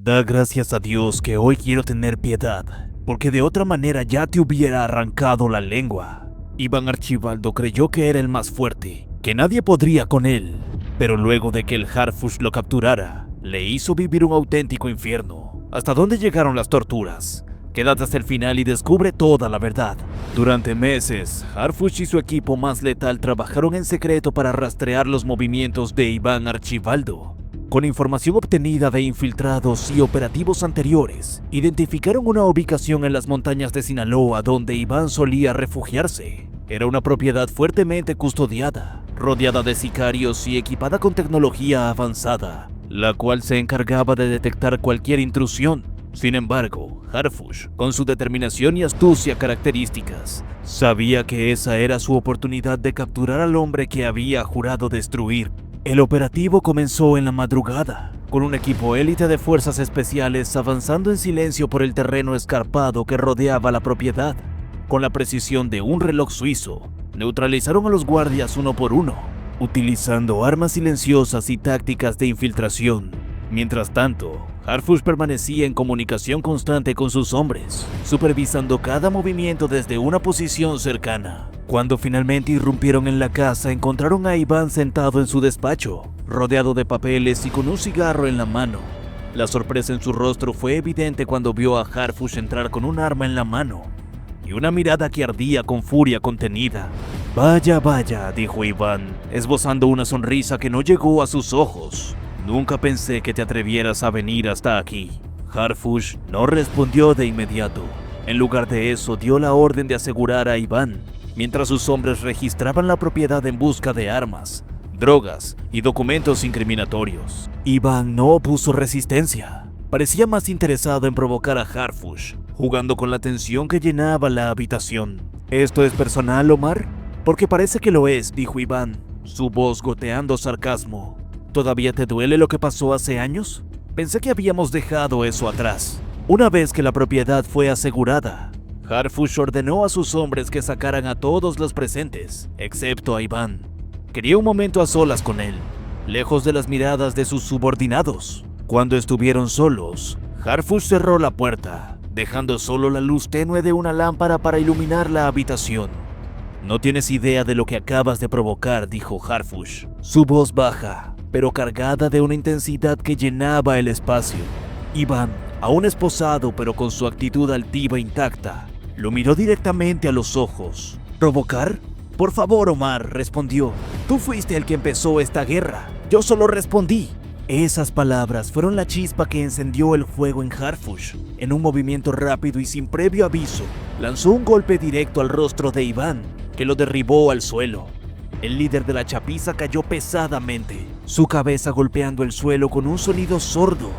Da gracias a Dios que hoy quiero tener piedad, porque de otra manera ya te hubiera arrancado la lengua. Iván Archibaldo creyó que era el más fuerte, que nadie podría con él, pero luego de que el Harfush lo capturara, le hizo vivir un auténtico infierno. ¿Hasta dónde llegaron las torturas? Quédate hasta el final y descubre toda la verdad. Durante meses, Harfush y su equipo más letal trabajaron en secreto para rastrear los movimientos de Iván Archibaldo. Con información obtenida de infiltrados y operativos anteriores, identificaron una ubicación en las montañas de Sinaloa donde Iván solía refugiarse. Era una propiedad fuertemente custodiada, rodeada de sicarios y equipada con tecnología avanzada, la cual se encargaba de detectar cualquier intrusión. Sin embargo, Harfush, con su determinación y astucia características, sabía que esa era su oportunidad de capturar al hombre que había jurado destruir. El operativo comenzó en la madrugada, con un equipo élite de fuerzas especiales avanzando en silencio por el terreno escarpado que rodeaba la propiedad. Con la precisión de un reloj suizo, neutralizaron a los guardias uno por uno, utilizando armas silenciosas y tácticas de infiltración. Mientras tanto, Harfush permanecía en comunicación constante con sus hombres, supervisando cada movimiento desde una posición cercana. Cuando finalmente irrumpieron en la casa, encontraron a Iván sentado en su despacho, rodeado de papeles y con un cigarro en la mano. La sorpresa en su rostro fue evidente cuando vio a Harfush entrar con un arma en la mano y una mirada que ardía con furia contenida. Vaya, vaya, dijo Iván, esbozando una sonrisa que no llegó a sus ojos. Nunca pensé que te atrevieras a venir hasta aquí. Harfush no respondió de inmediato. En lugar de eso, dio la orden de asegurar a Iván, mientras sus hombres registraban la propiedad en busca de armas, drogas y documentos incriminatorios. Iván no opuso resistencia. Parecía más interesado en provocar a Harfush, jugando con la tensión que llenaba la habitación. ¿Esto es personal, Omar? Porque parece que lo es, dijo Iván, su voz goteando sarcasmo. ¿Todavía te duele lo que pasó hace años? Pensé que habíamos dejado eso atrás. Una vez que la propiedad fue asegurada, Harfush ordenó a sus hombres que sacaran a todos los presentes, excepto a Iván. Quería un momento a solas con él, lejos de las miradas de sus subordinados. Cuando estuvieron solos, Harfush cerró la puerta, dejando solo la luz tenue de una lámpara para iluminar la habitación. No tienes idea de lo que acabas de provocar, dijo Harfush, su voz baja, pero cargada de una intensidad que llenaba el espacio. Iván, aún esposado pero con su actitud altiva intacta, lo miró directamente a los ojos. ¿Provocar? Por favor, Omar, respondió. Tú fuiste el que empezó esta guerra. Yo solo respondí. Esas palabras fueron la chispa que encendió el fuego en Harfush. En un movimiento rápido y sin previo aviso, lanzó un golpe directo al rostro de Iván, que lo derribó al suelo. El líder de la chapiza cayó pesadamente, su cabeza golpeando el suelo con un sonido sordo.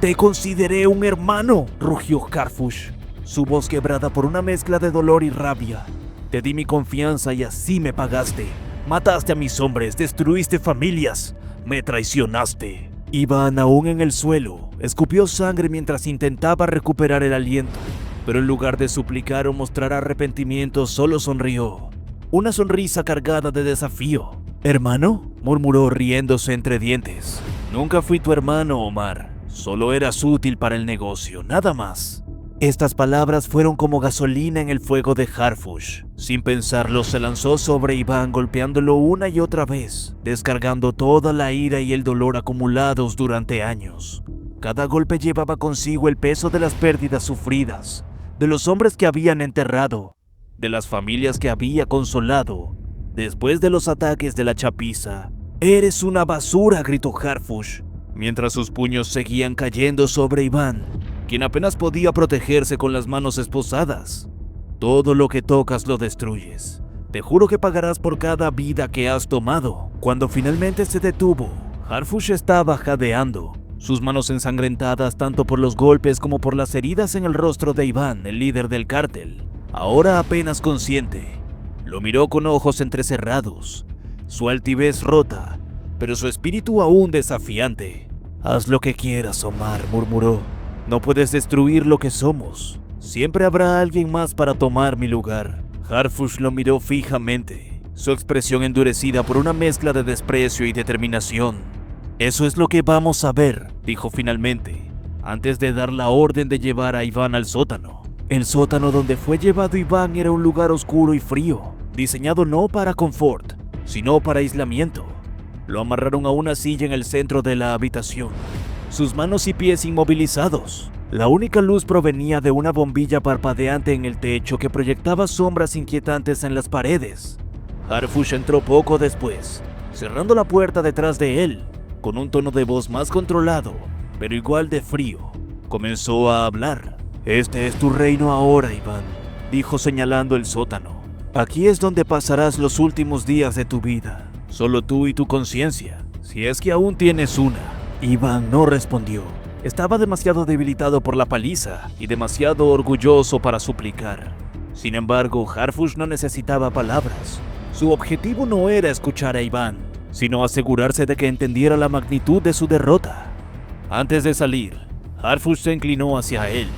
«Te consideré un hermano», rugió Harfush, su voz quebrada por una mezcla de dolor y rabia. «Te di mi confianza y así me pagaste. Mataste a mis hombres, destruiste familias, me traicionaste». Iván, aún en el suelo, escupió sangre mientras intentaba recuperar el aliento, pero en lugar de suplicar o mostrar arrepentimiento, solo sonrió. Una sonrisa cargada de desafío. «¿Hermano?», murmuró riéndose entre dientes. «Nunca fui tu hermano, Omar. Solo eras útil para el negocio, nada más». Estas palabras fueron como gasolina en el fuego de Harfush. Sin pensarlo, se lanzó sobre Iván, golpeándolo una y otra vez, descargando toda la ira y el dolor acumulados durante años. Cada golpe llevaba consigo el peso de las pérdidas sufridas, de los hombres que habían enterrado, de las familias que había consolado después de los ataques de la chapiza. «Eres una basura», gritó Harfush, mientras sus puños seguían cayendo sobre Iván, quien apenas podía protegerse con las manos esposadas. «Todo lo que tocas lo destruyes. Te juro que pagarás por cada vida que has tomado». Cuando finalmente se detuvo, Harfush estaba jadeando, sus manos ensangrentadas tanto por los golpes como por las heridas en el rostro de Iván, el líder del cártel. Ahora apenas consciente, lo miró con ojos entrecerrados, su altivez rota, pero su espíritu aún desafiante. «Haz lo que quieras, Omar», murmuró. «No puedes destruir lo que somos. Siempre habrá alguien más para tomar mi lugar». Harfush lo miró fijamente, su expresión endurecida por una mezcla de desprecio y determinación. «Eso es lo que vamos a ver», dijo finalmente. antes de dar la orden de llevar a Iván al sótano. El sótano donde fue llevado Iván era un lugar oscuro y frío, diseñado no para confort, sino para aislamiento. Lo amarraron a una silla en el centro de la habitación, sus manos y pies inmovilizados. La única luz provenía de una bombilla parpadeante en el techo que proyectaba sombras inquietantes en las paredes. Harfush entró poco después, cerrando la puerta detrás de él, con un tono de voz más controlado, pero igual de frío. Comenzó a hablar. «Este es tu reino ahora, Iván», dijo señalando el sótano. «Aquí es donde pasarás los últimos días de tu vida. Solo tú y tu conciencia, si es que aún tienes una». Iván no respondió. Estaba demasiado debilitado por la paliza y demasiado orgulloso para suplicar. Sin embargo, Harfush no necesitaba palabras. Su objetivo no era escuchar a Iván, sino asegurarse de que entendiera la magnitud de su derrota. Antes de salir, Harfush se inclinó hacia él,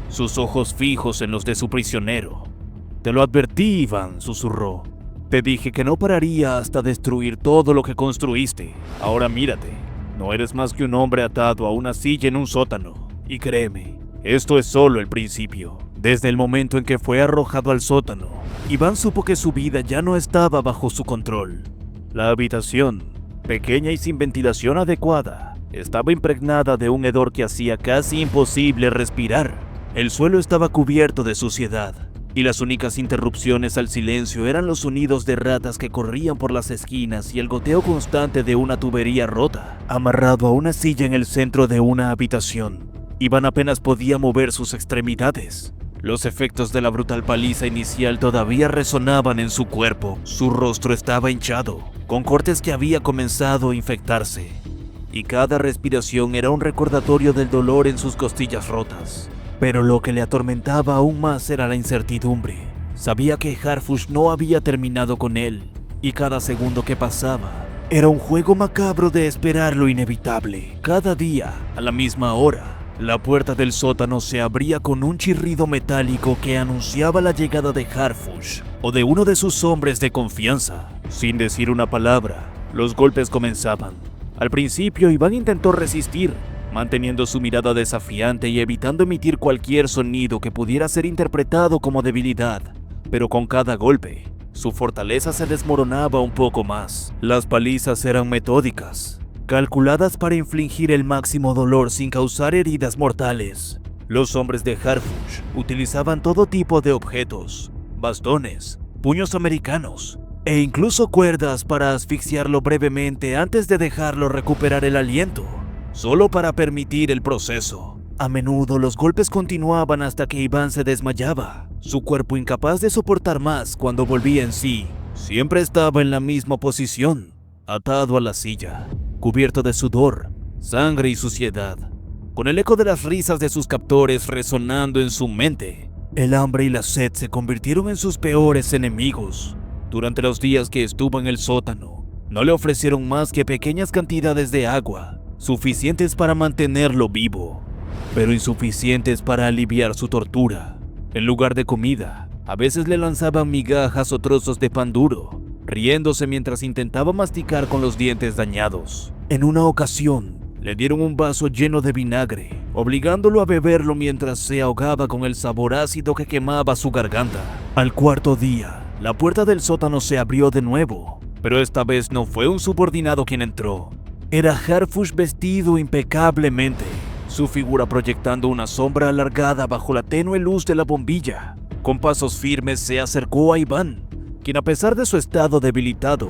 sus ojos fijos en los de su prisionero. «Te lo advertí, Iván», susurró. «Te dije que no pararía hasta destruir todo lo que construiste. Ahora mírate, no eres más que un hombre atado a una silla en un sótano. Y créeme, esto es solo el principio». Desde el momento en que fue arrojado al sótano, Iván supo que su vida ya no estaba bajo su control. La habitación, pequeña y sin ventilación adecuada, estaba impregnada de un hedor que hacía casi imposible respirar. El suelo estaba cubierto de suciedad, y las únicas interrupciones al silencio eran los sonidos de ratas que corrían por las esquinas y el goteo constante de una tubería rota. Amarrado a una silla en el centro de una habitación, Iván apenas podía mover sus extremidades. Los efectos de la brutal paliza inicial todavía resonaban en su cuerpo. Su rostro estaba hinchado, con cortes que había comenzado a infectarse, y cada respiración era un recordatorio del dolor en sus costillas rotas. Pero lo que le atormentaba aún más era la incertidumbre. Sabía que Harfush no había terminado con él, y cada segundo que pasaba era un juego macabro de esperar lo inevitable. Cada día, a la misma hora, la puerta del sótano se abría con un chirrido metálico que anunciaba la llegada de Harfush o de uno de sus hombres de confianza. Sin decir una palabra, los golpes comenzaban. Al principio, Iván intentó resistir, manteniendo su mirada desafiante y evitando emitir cualquier sonido que pudiera ser interpretado como debilidad. Pero con cada golpe, su fortaleza se desmoronaba un poco más. Las palizas eran metódicas, calculadas para infligir el máximo dolor sin causar heridas mortales. Los hombres de Harfush utilizaban todo tipo de objetos, bastones, puños americanos e incluso cuerdas para asfixiarlo brevemente antes de dejarlo recuperar el aliento, solo para permitir el proceso. A menudo los golpes continuaban hasta que Iván se desmayaba, su cuerpo incapaz de soportar más. Cuando volvía en sí, siempre estaba en la misma posición, atado a la silla, cubierto de sudor, sangre y suciedad, con el eco de las risas de sus captores resonando en su mente. El hambre y la sed se convirtieron en sus peores enemigos. Durante los días que estuvo en el sótano, no le ofrecieron más que pequeñas cantidades de agua, suficientes para mantenerlo vivo, pero insuficientes para aliviar su tortura. En lugar de comida, a veces le lanzaban migajas o trozos de pan duro, riéndose mientras intentaba masticar con los dientes dañados. En una ocasión, le dieron un vaso lleno de vinagre, obligándolo a beberlo mientras se ahogaba con el sabor ácido que quemaba su garganta. Al cuarto día, la puerta del sótano se abrió de nuevo, pero esta vez no fue un subordinado quien entró. Era Harfush vestido impecablemente, su figura proyectando una sombra alargada bajo la tenue luz de la bombilla. Con pasos firmes se acercó a Iván, quien a pesar de su estado debilitado,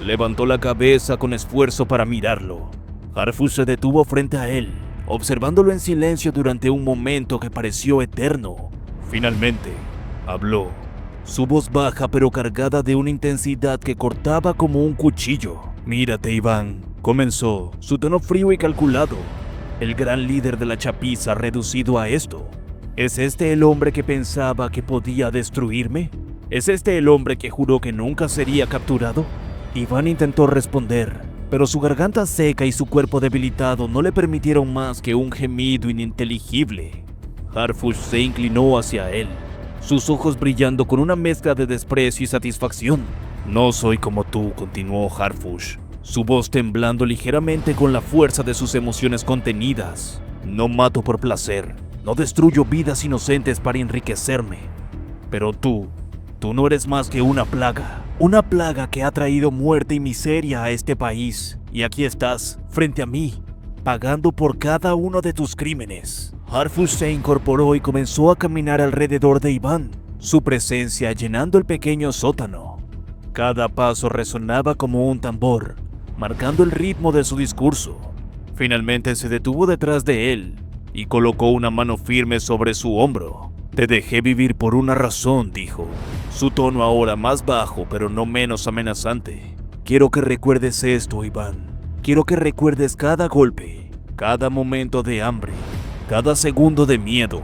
levantó la cabeza con esfuerzo para mirarlo. Harfush se detuvo frente a él, observándolo en silencio durante un momento que pareció eterno. Finalmente, habló, su voz baja pero cargada de una intensidad que cortaba como un cuchillo. «Mírate, Iván», comenzó, su tono frío y calculado. «El gran líder de la chapiza reducido a esto. ¿Es este el hombre que pensaba que podía destruirme? ¿Es este el hombre que juró que nunca sería capturado?» Iván intentó responder, pero su garganta seca y su cuerpo debilitado no le permitieron más que un gemido ininteligible. Harfush se inclinó hacia él, sus ojos brillando con una mezcla de desprecio y satisfacción. «No soy como tú», continuó Harfush, su voz temblando ligeramente con la fuerza de sus emociones contenidas. No mato por placer, no destruyo vidas inocentes para enriquecerme. Pero tú no eres más que una plaga que ha traído muerte y miseria a este país. Y aquí estás, frente a mí, pagando por cada uno de tus crímenes. Harfush se incorporó y comenzó a caminar alrededor de Iván, su presencia llenando el pequeño sótano. Cada paso resonaba como un tambor, marcando el ritmo de su discurso. Finalmente se detuvo detrás de él y colocó una mano firme sobre su hombro. Te dejé vivir por una razón, dijo, su tono ahora más bajo pero no menos amenazante. Quiero que recuerdes esto, Iván. Quiero que recuerdes cada golpe, cada momento de hambre, cada segundo de miedo.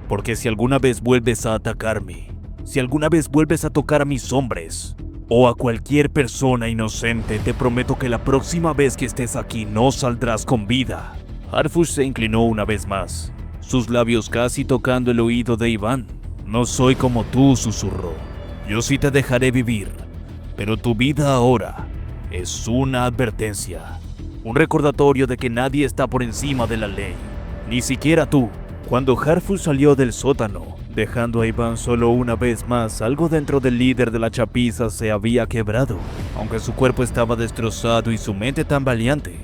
Porque si alguna vez vuelves a atacarme, si alguna vez vuelves a tocar a mis hombres, o a cualquier persona inocente, te prometo que la próxima vez que estés aquí no saldrás con vida. Harfush se inclinó una vez más, sus labios casi tocando el oído de Iván. No soy como tú, susurró. Yo sí te dejaré vivir, pero tu vida ahora es una advertencia, un recordatorio de que nadie está por encima de la ley, ni siquiera tú. Cuando Harfush salió del sótano, dejando a Iván solo una vez más, algo dentro del líder de la chapiza se había quebrado. Aunque su cuerpo estaba destrozado y su mente tambaleante,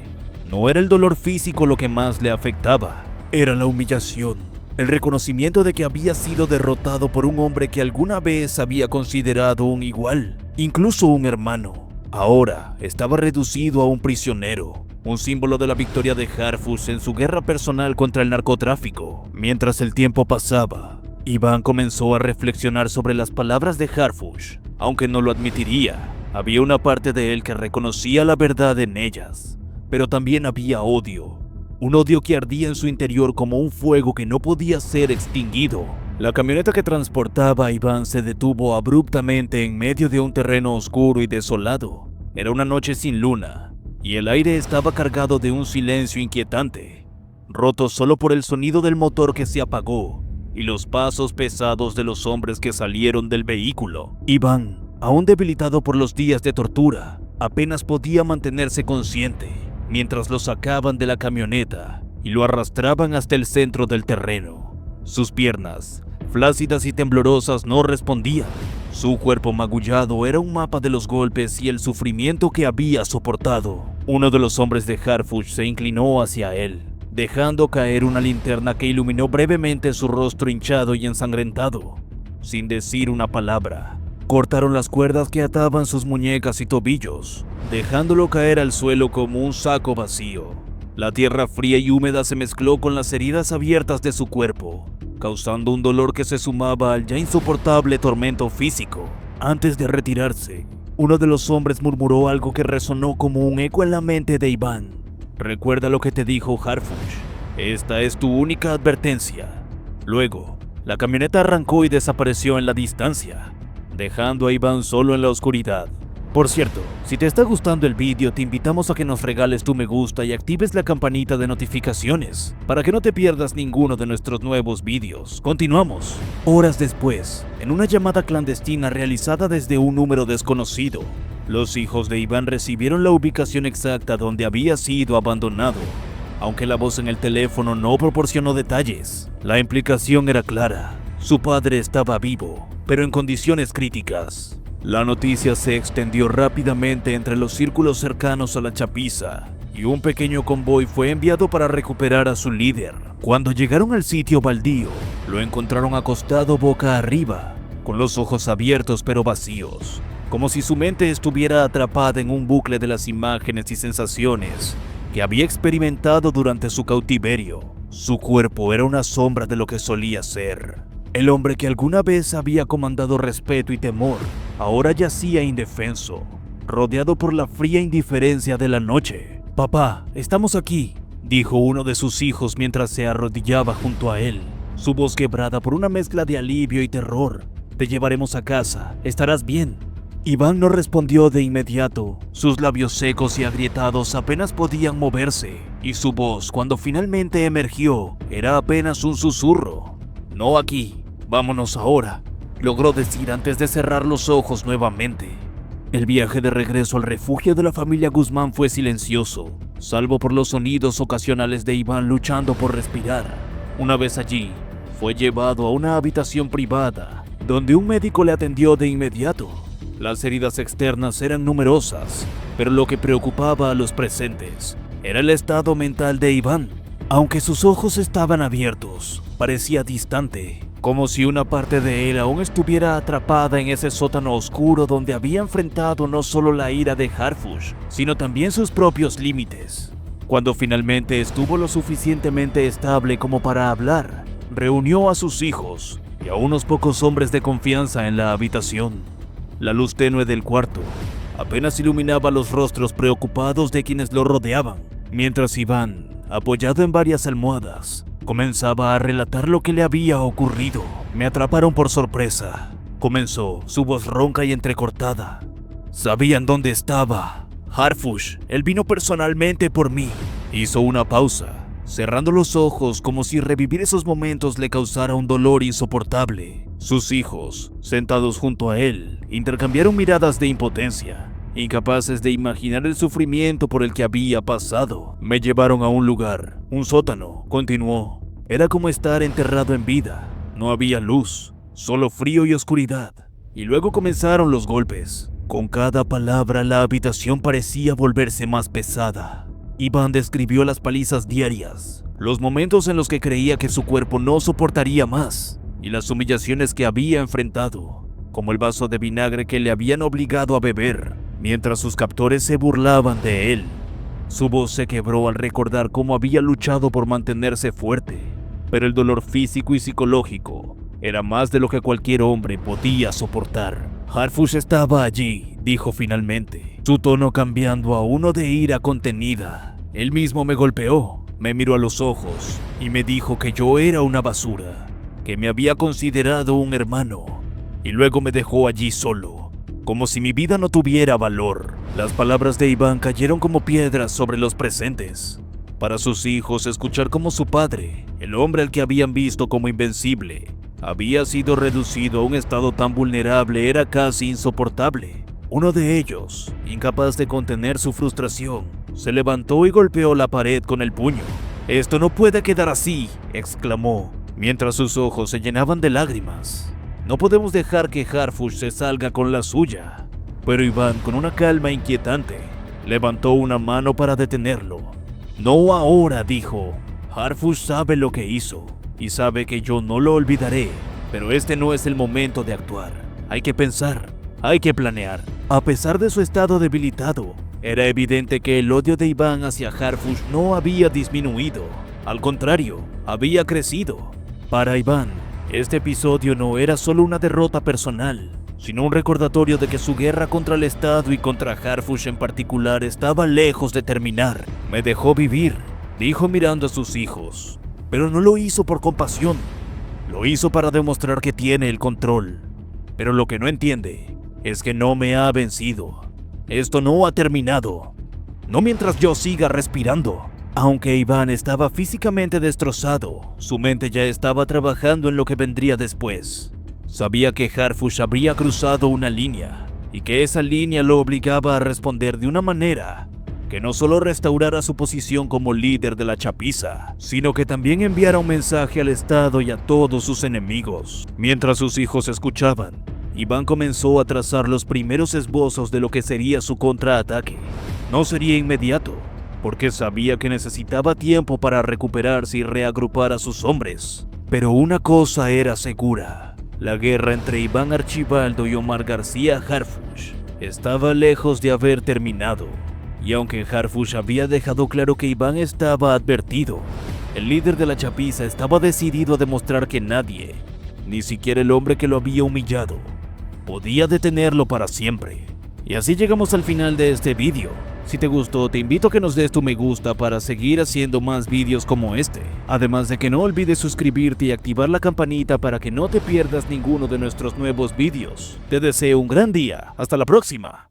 no era el dolor físico lo que más le afectaba, era la humillación, el reconocimiento de que había sido derrotado por un hombre que alguna vez había considerado un igual, incluso un hermano. Ahora estaba reducido a un prisionero, un símbolo de la victoria de Harfush en su guerra personal contra el narcotráfico. Mientras el tiempo pasaba, Iván comenzó a reflexionar sobre las palabras de Harfush. Aunque no lo admitiría, había una parte de él que reconocía la verdad en ellas, pero también había odio. Un odio que ardía en su interior como un fuego que no podía ser extinguido. La camioneta que transportaba a Iván se detuvo abruptamente en medio de un terreno oscuro y desolado. Era una noche sin luna, y el aire estaba cargado de un silencio inquietante, roto solo por el sonido del motor que se apagó y los pasos pesados de los hombres que salieron del vehículo. Iván, aún debilitado por los días de tortura, apenas podía mantenerse consciente mientras lo sacaban de la camioneta y lo arrastraban hasta el centro del terreno. Sus piernas, flácidas y temblorosas, no respondían. Su cuerpo magullado era un mapa de los golpes y el sufrimiento que había soportado. Uno de los hombres de Harfush se inclinó hacia él, dejando caer una linterna que iluminó brevemente su rostro hinchado y ensangrentado. Sin decir una palabra, cortaron las cuerdas que ataban sus muñecas y tobillos, dejándolo caer al suelo como un saco vacío. La tierra fría y húmeda se mezcló con las heridas abiertas de su cuerpo, causando un dolor que se sumaba al ya insoportable tormento físico. Antes de retirarse, uno de los hombres murmuró algo que resonó como un eco en la mente de Iván. Recuerda lo que te dijo Harfush. Esta es tu única advertencia. Luego, la camioneta arrancó y desapareció en la distancia, dejando a Iván solo en la oscuridad. Por cierto, si te está gustando el vídeo, te invitamos a que nos regales tu me gusta y actives la campanita de notificaciones para que no te pierdas ninguno de nuestros nuevos vídeos. Continuamos. Horas después, en una llamada clandestina realizada desde un número desconocido, los hijos de Iván recibieron la ubicación exacta donde había sido abandonado. Aunque la voz en el teléfono no proporcionó detalles, la implicación era clara. Su padre estaba vivo, pero en condiciones críticas. La noticia se extendió rápidamente entre los círculos cercanos a la chapiza, y un pequeño convoy fue enviado para recuperar a su líder. Cuando llegaron al sitio baldío, lo encontraron acostado boca arriba, con los ojos abiertos pero vacíos, como si su mente estuviera atrapada en un bucle de las imágenes y sensaciones que había experimentado durante su cautiverio. Su cuerpo era una sombra de lo que solía ser. El hombre que alguna vez había comandado respeto y temor, ahora yacía indefenso, rodeado por la fría indiferencia de la noche. «Papá, estamos aquí», dijo uno de sus hijos mientras se arrodillaba junto a él, su voz quebrada por una mezcla de alivio y terror. «Te llevaremos a casa, estarás bien». Iván no respondió de inmediato. Sus labios secos y agrietados apenas podían moverse, y su voz, cuando finalmente emergió, era apenas un susurro. «No aquí, vámonos ahora», logró decir antes de cerrar los ojos nuevamente. El viaje de regreso al refugio de la familia Guzmán fue silencioso, salvo por los sonidos ocasionales de Iván luchando por respirar. Una vez allí, fue llevado a una habitación privada, donde un médico le atendió de inmediato. Las heridas externas eran numerosas, pero lo que preocupaba a los presentes era el estado mental de Iván. Aunque sus ojos estaban abiertos, parecía distante, como si una parte de él aún estuviera atrapada en ese sótano oscuro donde había enfrentado no solo la ira de Harfush, sino también sus propios límites. Cuando finalmente estuvo lo suficientemente estable como para hablar, reunió a sus hijos y a unos pocos hombres de confianza en la habitación. La luz tenue del cuarto apenas iluminaba los rostros preocupados de quienes lo rodeaban, mientras Iván, apoyado en varias almohadas, comenzaba a relatar lo que le había ocurrido. Me atraparon por sorpresa, comenzó, su voz ronca y entrecortada. Sabían dónde estaba. Harfush, él vino personalmente por mí. Hizo una pausa, cerrando los ojos como si revivir esos momentos le causara un dolor insoportable. Sus hijos, sentados junto a él, intercambiaron miradas de impotencia. Incapaces de imaginar el sufrimiento por el que había pasado. Me llevaron a un lugar, un sótano, continuó. Era como estar enterrado en vida. No había luz, solo frío y oscuridad. Y luego comenzaron los golpes. Con cada palabra la habitación parecía volverse más pesada. Iván describió las palizas diarias, los momentos en los que creía que su cuerpo no soportaría más, y las humillaciones que había enfrentado, como el vaso de vinagre que le habían obligado a beber, mientras sus captores se burlaban de él. Su voz se quebró al recordar cómo había luchado por mantenerse fuerte, pero el dolor físico y psicológico era más de lo que cualquier hombre podía soportar. Harfush estaba allí, dijo finalmente, su tono cambiando a uno de ira contenida. Él mismo me golpeó, me miró a los ojos y me dijo que yo era una basura, que me había considerado un hermano, y luego me dejó allí solo, como si mi vida no tuviera valor. Las palabras de Iván cayeron como piedras sobre los presentes. Para sus hijos, escuchar cómo su padre, el hombre al que habían visto como invencible, había sido reducido a un estado tan vulnerable era casi insoportable. Uno de ellos, incapaz de contener su frustración, se levantó y golpeó la pared con el puño. «Esto no puede quedar así», exclamó, mientras sus ojos se llenaban de lágrimas. «No podemos dejar que Harfush se salga con la suya». Pero Iván, con una calma inquietante, levantó una mano para detenerlo. «No ahora», dijo. «Harfush sabe lo que hizo y sabe que yo no lo olvidaré, pero este no es el momento de actuar. Hay que pensar, hay que planear». A pesar de su estado debilitado, era evidente que el odio de Iván hacia Harfush no había disminuido. Al contrario, había crecido. Para Iván, este episodio no era solo una derrota personal, sino un recordatorio de que su guerra contra el Estado y contra Harfush en particular estaba lejos de terminar. «Me dejó vivir», dijo mirando a sus hijos, pero no lo hizo por compasión. Lo hizo para demostrar que tiene el control. Pero lo que no entiende es que no me ha vencido. Esto no ha terminado. No mientras yo siga respirando. Aunque Iván estaba físicamente destrozado, su mente ya estaba trabajando en lo que vendría después. Sabía que Harfush habría cruzado una línea, y que esa línea lo obligaba a responder de una manera que no solo restaurara su posición como líder de la chapiza, sino que también enviara un mensaje al Estado y a todos sus enemigos. Mientras sus hijos escuchaban, Iván comenzó a trazar los primeros esbozos de lo que sería su contraataque. No sería inmediato, porque sabía que necesitaba tiempo para recuperarse y reagrupar a sus hombres. Pero una cosa era segura: la guerra entre Iván Archibaldo y Omar García Harfush estaba lejos de haber terminado. Y aunque Harfush había dejado claro que Iván estaba advertido, el líder de la chapiza estaba decidido a demostrar que nadie, ni siquiera el hombre que lo había humillado, podía detenerlo para siempre. Y así llegamos al final de este vídeo. Si te gustó, te invito a que nos des tu me gusta para seguir haciendo más vídeos como este. Además de que no olvides suscribirte y activar la campanita para que no te pierdas ninguno de nuestros nuevos vídeos. Te deseo un gran día. Hasta la próxima.